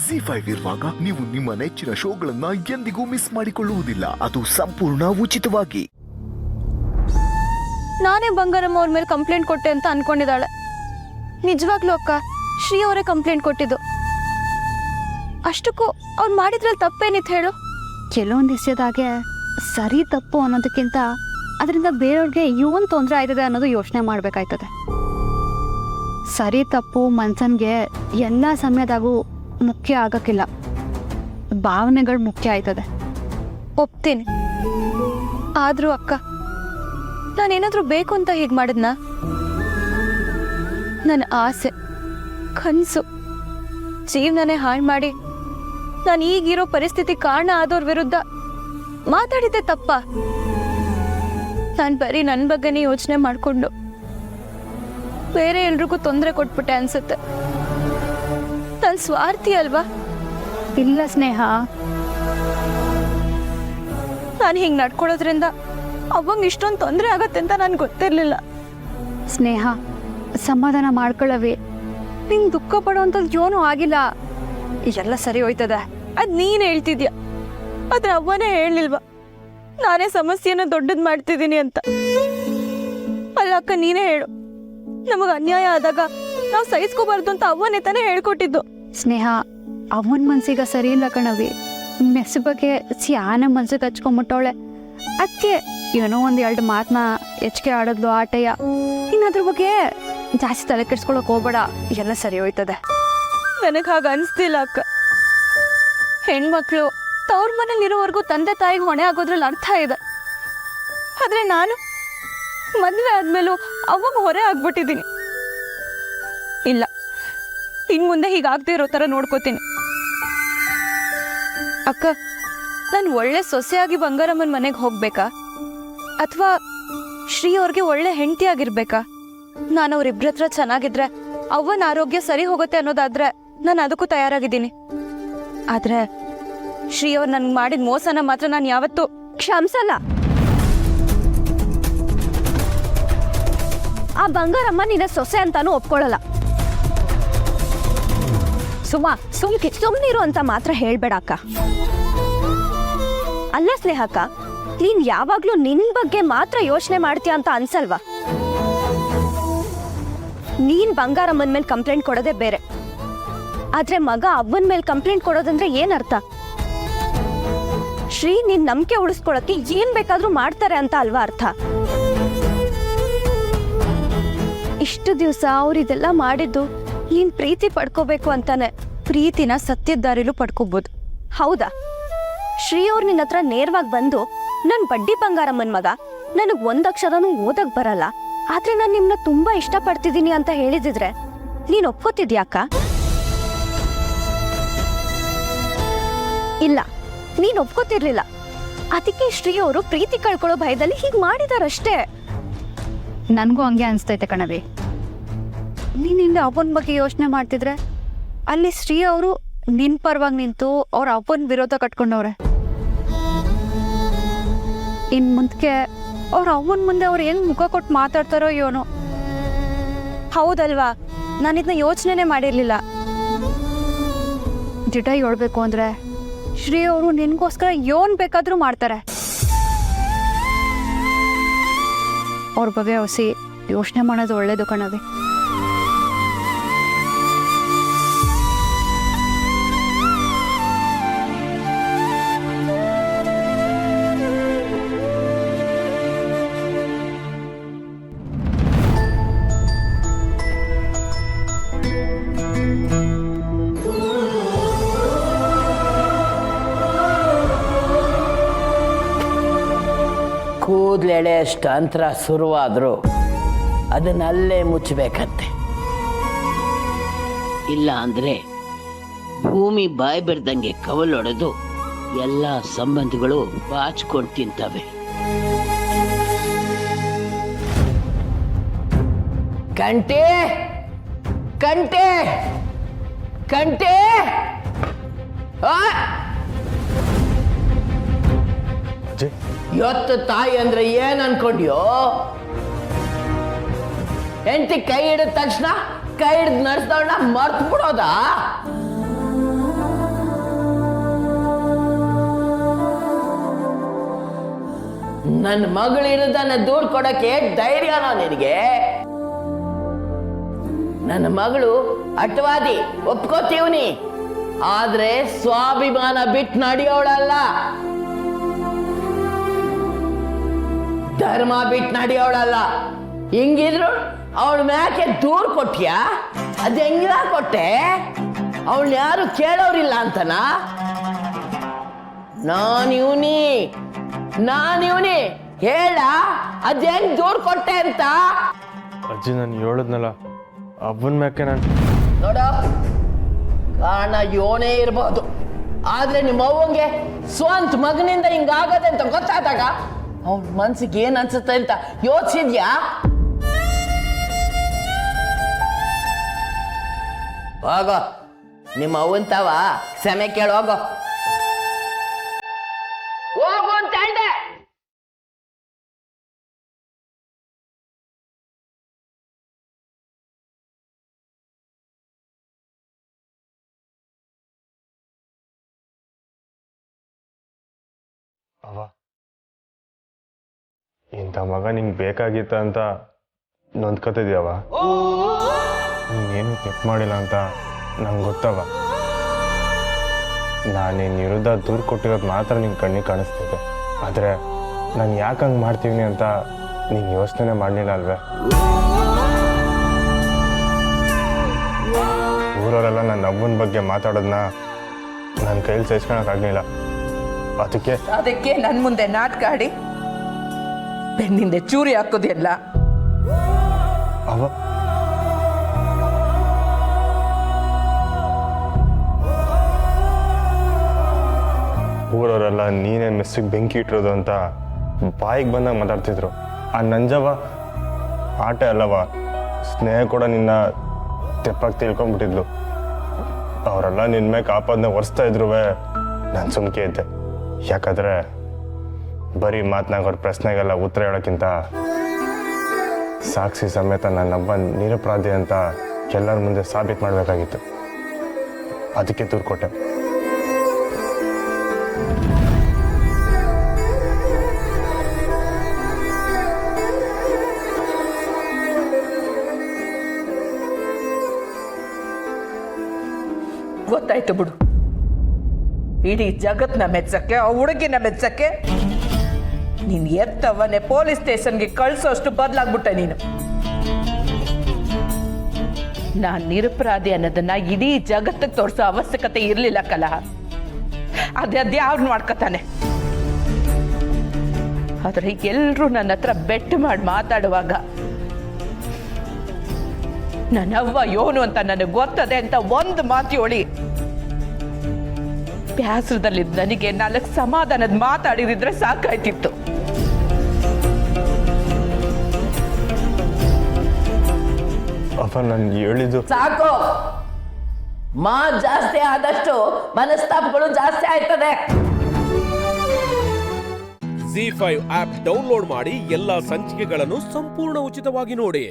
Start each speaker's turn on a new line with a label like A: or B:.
A: ZEE5 ಇರುವಾಗ ನೀವು ನಿಮ್ಮ ನೆಚ್ಚಿನ ಶೋಗಳನ್ನ ಎಂದಿಗೂ ಮಿಸ್ ಮಾಡಿಕೊಳ್ಳುವುದಿಲ್ಲ. ಅದು ಸಂಪೂರ್ಣ ಉಚಿತವಾಗಿ.
B: ನಾನೇ ಬಂಗಾರಮ್ಮ ಅವ್ರ ಮೇಲೆ ಕಂಪ್ಲೇಂಟ್ ಕೊಟ್ಟೆ ಅಂತ ಅನ್ಕೊಂಡಿದ್ದಾಳೆ. ನಿಜವಾಗ್ಲೂ ಅಕ್ಕ, ಶ್ರೀ ಅವರೇ ಕಂಪ್ಲೇಂಟ್ ಕೊಟ್ಟಿದ್ದು. ಅಷ್ಟಕ್ಕೂ ಅವ್ರು ಮಾಡಿದ್ರಲ್ಲಿ ತಪ್ಪೇನಿತ್ತು ಹೇಳು?
C: ಕೆಲವೊಂದು ವಿಷಯದಾಗೆ ಸರಿ ತಪ್ಪು ಅನ್ನೋದಕ್ಕಿಂತ ಅದರಿಂದ ಬೇರೆಯವ್ರಿಗೆ ಇವನ್ ತೊಂದರೆ ಆಯ್ತದೆ ಅನ್ನೋದು ಯೋಚನೆ ಮಾಡಬೇಕಾಯ್ತದೆ. ಸರಿ ತಪ್ಪು ಮನ್ಸನ್ಗೆ ಎಲ್ಲ ಸಮಯದಾಗೂ ಮುಖ್ಯ ಆಗಕ್ಕಿಲ್ಲ, ಭಾವನೆಗಳು ಮುಖ್ಯ ಆಯ್ತದೆ.
B: ಒಪ್ತೀನಿ. ಆದ್ರೂ ಅಕ್ಕ, ನಾನೇನಾದ್ರೂ ಬೇಕು ಅಂತ ಹೀಗೆ ಮಾಡಿದ್ನಾ? ನನ್ನ ಆಸೆ, ಕನಸು, ಜೀವನನೇ ಹಾಳು ಮಾಡಿ ನಾನು ಈಗಿರೋ ಪರಿಸ್ಥಿತಿ ಕಾರಣ ಆದವ್ರ ವಿರುದ್ಧ ಮಾತಾಡಿದ್ದೆ ತಪ್ಪ? ನಾನು ಬರೀ ನನ್ನ ಬಗ್ಗೆನೇ ಯೋಚನೆ ಮಾಡಿಕೊಂಡು ಬೇರೆ ಎಲ್ರಿಗೂ ತೊಂದರೆ ಕೊಟ್ಬಿಟ್ಟೆ ಅನ್ಸುತ್ತೆ. ನಾನು ಸ್ವಾರ್ಥಿ ಅಲ್ವಾ?
C: ಇಲ್ಲ ಸ್ನೇಹ,
B: ನಾನು ಹಿಂಗೆ ನಡ್ಕೊಳ್ಳೋದ್ರಿಂದ ಅವಂಗೆ ಇಷ್ಟೊಂದು ತೊಂದರೆ ಆಗತ್ತೆ ಅಂತ ನನ್ಗೆ ಗೊತ್ತಿರಲಿಲ್ಲ.
C: ಸ್ನೇಹ ಸಮಾಧಾನ ಮಾಡ್ಕೊಳ್ಳವಿ. ನಿಂಗೆ ದುಃಖ ಪಡೋವಂಥದ್ದು ಏನೂ ಆಗಿಲ್ಲ,
B: ಎಲ್ಲ ಸರಿ ಹೋಯ್ತದೆ. ಅದು ನೀನು ಹೇಳ್ತಿದ್ಯಾ, ಆದ್ರೆ ಅವ್ವನೇ ಹೇಳಲಿಲ್ವಾ ನಾನೇ ಸಮಸ್ಯೆನ ದೊಡ್ಡದು ಮಾಡ್ತಿದ್ದೀನಿ ಅಂತ? ಅಲ್ಲ ಅಕ್ಕ, ನೀನೇ ಹೇಳು. ನಮಗೆ ಅನ್ಯಾಯ ಆದಾಗ ನಾವು ಸಹಿಸ್ಕೋಬಾರ್ದು ಅಂತ ಅವ್ವನೇ ತಾನೇ ಹೇಳ್ಕೊಟ್ಟಿದ್ದು.
C: ಸ್ನೇಹ ಅವನ ಮನ್ಸಿಗೆ ಸರಿ ಇಲ್ಲ ಕಣವಿ. ಮೆಸ್ ಬಗ್ಗೆ ಸ್ಯಾನ ಮನ್ಸಿಗೆ ಹಚ್ಕೊಂಬಿಟ್ಟವಳೆ. ಅದಕ್ಕೆ ಏನೋ ಒಂದು ಎರಡು ಮಾತನ್ನ ಹೆಚ್ಚಿಗೆ ಆಡೋದ್ಲು ಆಟಯ್ಯ. ಇನ್ನು ಅದ್ರ ಬಗ್ಗೆ ಜಾಸ್ತಿ ತಲೆ ಕೆಡ್ಸ್ಕೊಳಕ್ ಹೋಗ್ಬೇಡ, ಎಲ್ಲ ಸರಿ ಹೋಯ್ತದೆ.
B: ನನಗೆ ಹಾಗೆ ಅನಿಸ್ತಿಲ್ಲ ಅಕ್ಕ. ಹೆಣ್ಮಕ್ಳು ತವ್ರ ಮನೇಲಿ ಇರೋವರೆಗೂ ತಂದೆ ತಾಯಿಗೆ ಹೊಣೆ ಆಗೋದ್ರಲ್ಲಿ ಅರ್ಥ ಇದೆ. ಆದ್ರೆ ನಾನು ಮದುವೆ ಆದ್ಮೇಲೂ ಅವಾಗ ಹೊರೆ ಆಗ್ಬಿಟ್ಟಿದ್ದೀನಿ. ಇಲ್ಲ, ಇನ್ ಮುಂದೆ ಹೀಗಾಗದೇ ಇರೋ ಥರ ನೋಡ್ಕೋತೀನಿ. ಅಕ್ಕ, ನಾನು ಒಳ್ಳೆ ಸೊಸೆಯಾಗಿ ಬಂಗಾರಮ್ಮನ ಮನೆಗೆ ಹೋಗ್ಬೇಕಾ ಅಥವಾ ಶ್ರೀ ಅವ್ರಿಗೆ ಒಳ್ಳೆ ಹೆಂಡತಿ ಆಗಿರ್ಬೇಕಾ? ನಾನು ಅವ್ರಿಬ್ರ ಹತ್ರ ಚೆನ್ನಾಗಿದ್ರೆ ಅವ್ವನ ಆರೋಗ್ಯ ಸರಿ ಹೋಗುತ್ತೆ ಅನ್ನೋದಾದ್ರೆ ನಾನು ಅದಕ್ಕೂ ತಯಾರಾಗಿದ್ದೀನಿ. ಆದ್ರೆ ಶ್ರೀ ಅವ್ರು ನನ್ಗೆ ಮಾಡಿದ ಮೋಸನ ಮಾತ್ರ ನಾನು ಯಾವತ್ತೂ
C: ಕ್ಷಮಿಸಲ್ಲ. ಆ ಬಂಗಾರಮ್ಮ ನಿನ್ನ ಸೊಸೆ ಅಂತಾನು ಒಪ್ಕೊಳ್ಳಲ್ಲ. ಸುಮ್ನಿರು ಅಂತ ಮಾತ್ರ ಹೇಳ್ಬೇಡ ಅಕ್ಕ. ಅಲ್ಲ ಸ್ನೇಹಕ್ಕ, ನೀನ್ ಯಾವಾಗ್ಲೂ ನಿನ್ ಬಗ್ಗೆ ಮಾತ್ರ ಯೋಚನೆ ಮಾಡ್ತೀಯ ಅಂತ ಅನ್ಸಲ್ವಾ? ನೀನ್ ಬಂಗಾರಮ್ಮನ ಮೇಲೆ ಕಂಪ್ಲೇಂಟ್ ಕೊಡೋದೇ ಬೇರೆ, ಆದ್ರೆ ಮಗ ಅವ್ವನ ಮೇಲೆ ಕಂಪ್ಲೇಂಟ್ ಕೊಡೋದಂದ್ರೆ ಏನರ್ಥ? ಶ್ರೀ ನಿನ್ ನಂಬಿಕೆ ಉಳಿಸ್ಕೊಳಕ್ಕೆ ಏನ್ ಬೇಕಾದ್ರೂ ಮಾಡ್ತಾರೆ ಅಂತ ಅಲ್ವಾ ಅರ್ಥ? ಇಷ್ಟು ದಿವಸ ಅವ್ರು ಇದೆಲ್ಲ ಮಾಡಿದ್ದು ನೀನ್ ಪ್ರೀತಿ ಪಡ್ಕೋಬೇಕು ಅಂತಾನೆ. ಪ್ರೀತಿನ ಸತ್ಯದ ದಾರಿಲೂ ಪಡ್ಕೋಬಹುದು. ಹೌದಾ? ಶ್ರೀ ಅವ್ರು ನಿನ್ನ ಹತ್ರ ನೇರವಾಗಿ ಬಂದು ನನ್ ಬಡ್ಡಿ ಬಂಗಾರಮ್ಮನ್ ಮಗ, ನನಗ್ ಒಂದಕ್ಷರನೂ ಓದಕ್ ಬರಲ್ಲ, ಆದ್ರೆ ನಾನು ನಿಮ್ನ ತುಂಬಾ ಇಷ್ಟಪಡ್ತಿದ್ದೀನಿ ಅಂತ ಹೇಳಿದಿದ್ರೆ ನೀನ್ ಒಪ್ಕೋತಿದ್ಯಾಕ? ಇಲ್ಲ, ನೀನ್ ಒಪ್ಕೋತಿರ್ಲಿಲ್ಲ. ಅದಕ್ಕೆ ಶ್ರೀ ಅವರು ಪ್ರೀತಿ ಕಳ್ಕೊಳ್ಳೋ ಭಯದಲ್ಲಿ ಹೀಗೆ ಮಾಡಿದಾರಷ್ಟೇ. ನನ್ಗೂ ಹಂಗೆ ಅನ್ಸ್ತೈತೆ ಕಣವಿ. ನೀನಿಂದ ಅವನ ಬಗ್ಗೆ ಯೋಚನೆ ಮಾಡ್ತಿದ್ರೆ ಅಲ್ಲಿ ಶ್ರೀ ಅವರು ನಿನ್ ಪರವಾಗಿ ನಿಂತು ಅವ್ರ ಅವನ ವಿರೋಧ ಕಟ್ಕೊಂಡವ್ರೆ. ಇನ್ ಮುಂದಕ್ಕೆ ಅವ್ರ ಅವನ ಮುಂದೆ ಅವ್ರು ಹೆಂಗ್ ಮುಖ ಕೊಟ್ಟು ಮಾತಾಡ್ತಾರೋ ಏನೋ.
B: ಹೌದಲ್ವಾ? ನಾನು ಇದನ್ನ ಯೋಚನೆನೇ ಮಾಡಿರ್ಲಿಲ್ಲ.
C: ದಿಟ ಹೇಳ್ಬೇಕು ಅಂದ್ರೆ ಶ್ರೀ ಅವರು ನಿನ್ಗೋಸ್ಕರ ಏನ್ ಬೇಕಾದ್ರೂ ಮಾಡ್ತಾರೆ. ಅವ್ರ ಬಗ್ಗೆ ಹೊಸಿ ಯೋಚನೆ ಮಾಡೋದು ಒಳ್ಳೇದು ಕಣವಿ.
D: ಕೂದಲೆಳೆಯಷ್ಟು ಅಂತರ ಶುರುವಾದರೂ ಅದನ್ನಲ್ಲೇ ಮುಚ್ಚಬೇಕಂತೆ. ಇಲ್ಲ ಅಂದರೆ ಭೂಮಿ ಬಾಯಿ ಬಿಡ್ದಂಗೆ ಕವಲೊಡೆದು ಎಲ್ಲ ಸಂಬಂಧಗಳು ಬಾಚ್ಕೊಂಡು ತಿಂತವೆ. ಕಂಟೆ ಕಂಟೆ ಕಂಟೆ ಇವತ್ತು ತಾಯಿ ಅಂದ್ರೆ ಏನ್ ಅನ್ಕೊಂಡ್ಯೋ? ಹೆಂಡತಿ ಕೈ ಹಿಡಿದ ತಕ್ಷಣ ಕೈ ಹಿಡಿದು ನಡೆಸ್ದವಳ ಮರ್ತು ಬಿಡೋದಾ? ನನ್ನ ಮಗಳಿರೋದನ್ನ ದೂರ ಕೊಡಕ್ಕೆ ಧೈರ್ಯನ ನಿನಗೆ? ನನ್ನ ಮಗಳು ಅಟ್ವಾದಿ, ಒಪ್ಕೋತೀವ್ನಿ. ಆದ್ರೆ ಸ್ವಾಭಿಮಾನ ಬಿಟ್ಟು ನಡೆಯೋಳಲ್ಲ, ಧರ್ಮ ಬಿಟ್ಟು ನಡೆಯೋಳಲ್ಲ. ಹಿಂಗಿದ್ರು ಅವಳ ಮ್ಯಾಕೆ ದೂರ ಕೊಟ್ಯಾ? ಅದ್ ಹೆಂಗ ಕೊಟ್ಟೆ? ಅವಳು ಯಾರು ಕೇಳೋರಿಲ್ಲ ಅಂತನ? ನಾನಿವ್ನಿ ಹೇಳ, ಅದ್ ಹೆಂಗ್ ದೂರ ಕೊಟ್ಟೆ ಅಂತ?
E: ಅಜ್ಜಿ ನಾನು ಹೇಳಿದ್ನಲ್ಲ ಅವನ್ ಮ್ಯಾಕೆ ನಾನು
D: ನೋಡ, ಕಾರಣ ಯೋನೇ ಇರ್ಬೋದು, ಆದ್ರೆ ನಿಮ್ಮ ಅವ್ವಂಗೆ ಸ್ವಂತ ಮಗನಿಂದ ಹಿಂಗಾಗದೆ ಅಂತ ಗೊತ್ತಾದಾಗ ಅವ್ನ ಮನ್ಸಿಗೆ ಏನ್ ಅನ್ಸುತ್ತೆ ಅಂತ ಯೋಚಿಸಿದ್ಯಾ? ಹೋಗೋ, ನಿಮ್ಮ ಅವ್ವಂತವ ಕ್ಷಮೆ ಕೇಳು, ಹೋಗೋ ಅಂತ ಹೇಳ್ದೆ.
E: ಅವ ಇಂಥ ಮಗ ನಿಂಗೆ ಬೇಕಾಗಿತ್ತ ಅಂತ ನೊಂದ್ಕೊತಿದ್ಯವ. ನೀನೇನು ತಪ್ಪು ಮಾಡಿಲ್ಲ ಅಂತ ನಂಗೆ ಗೊತ್ತವ. ನಾನು ನಿನ್ನ ವಿರುದ್ಧ ದೂರು ಕೊಟ್ಟಿರೋದು ಮಾತ್ರ ನಿಂಗೆ ಕಣ್ಣಿಗೆ ಕಾಣಿಸ್ತಿದ್ದೆ. ಆದರೆ ನಾನು ಯಾಕೆ ಹಂಗೆ ಮಾಡ್ತೀವಿ ಅಂತ ನೀನು ಯೋಚನೆ ಮಾಡಲಿಲ್ಲ ಅಲ್ವೇ? ಊರವರೆಲ್ಲ ನನ್ನ ಅವ್ವನ ಬಗ್ಗೆ ಮಾತಾಡೋದನ್ನ ನನ್ನ ಕೈಲಿ ಸಹಿಸ್ಕೊಳಕ್ಕಾಗಲಿಲ್ಲ.
F: ಅದಕ್ಕೆ ನನ್ನ ಮುಂದೆ ನಾಟಕ ಆಡಿ ಬೆನ್ನಿಂದ ಚೂರಿ ಹಾಕೋದಿಲ್ಲ.
E: ಅವ ಊರವರೆಲ್ಲ ನೀನೇ ಮೆಸ್ಸಿಗೆ ಬೆಂಕಿ ಇಟ್ಟಿರೋದು ಅಂತ ಬಾಯಿಗೆ ಬಂದಾಗ ಮಾತಾಡ್ತಿದ್ರು. ಆ ನಂಜವ ಆಟ ಅಲ್ಲವ, ಸ್ನೇಹ ಕೂಡ ನಿನ್ನ ತೆಪ್ಪಾಗಿ ತಿಳ್ಕೊಂಡ್ಬಿಟ್ಟಿದ್ಲು. ಅವರೆಲ್ಲ ನಿನ್ನ ಮೇಲೆ ಆಪಾದನೆ ಒರೆಸ್ತಾ ಇದ್ರು, ನಾನು ಸುಮ್ಕೆ ಇದ್ದೆ. ಯಾಕಂದರೆ ಬರೀ ಮಾತನಾಗೋರ ಪ್ರಶ್ನೆಗೆಲ್ಲ ಉತ್ತರ ಹೇಳೋಕ್ಕಿಂತ ಸಾಕ್ಷಿ ಸಮೇತ ನನ್ನಬ್ಬ ನಿರಪರಾಧಿ ಅಂತ ಎಲ್ಲರ ಮುಂದೆ ಸಾಬೀತು ಮಾಡಬೇಕಾಗಿತ್ತು. ಅದಕ್ಕೆ ದೂರು ಕೊಟ್ಟೆ.
F: ಗೊತ್ತಾಯ್ತು ಬಿಡು. ಇಡೀ ಜಗತ್ನ ಮೆಚ್ಚಕ್ಕೆ, ಆ ಹುಡುಗಿನ ಮೆಚ್ಚಕ್ಕೆ ನೀನ್ ಎತ್ತವನ್ನೇ ಪೊಲೀಸ್ ಸ್ಟೇಷನ್ಗೆ ಕಳ್ಸೋಷ್ಟು ಬದಲಾಗ್ಬಿಟ್ಟೆ ನೀನು. ನಾನ್ ನಿರಪರಾಧಿ ಅನ್ನೋದನ್ನ ಇಡೀ ಜಗತ್ತಿಗೆ ತೋರಿಸೋ ಅವಶ್ಯಕತೆ ಇರ್ಲಿಲ್ಲ ಕಲಹ. ಅದ್ಯಾವ್ರು ಮಾಡ್ಕೊತಾನೆ. ಆದ್ರೆ ಎಲ್ರೂ ನನ್ನ ಹತ್ರ ಬೆಟ್ಟು ಮಾಡಿ ಮಾತಾಡುವಾಗ ನನ್ನವ್ವ ಯೋನು ಅಂತ ನನಗೆ ಗೊತ್ತದೆ ಅಂತ ಒಂದು ಮಾತು ಹೇಳಿ ಬ್ಯಾಸರದಲ್ಲಿದ್ದ ನನಗೆ 4 ಸಮಾಧಾನದ ಮಾತಾಡಿದ್ರೆ ಸಾಕಾಯ್ತಿತ್ತು.
E: ಅಪ್ಪ ನಾನು ಹೇಳಿದ್ದು
D: ಸಾಕು. ಜಾಸ್ತಿ ಆದಷ್ಟು ಮನಸ್ತಾಪಗಳು ಜಾಸ್ತಿ ಆಯ್ತದೆ.
G: ZEE5 ಆಪ್ ಡೌನ್ಲೋಡ್ ಮಾಡಿ ಎಲ್ಲಾ ಸಂಚಿಕೆಗಳನ್ನು ಸಂಪೂರ್ಣ ಉಚಿತವಾಗಿ ನೋಡಿ.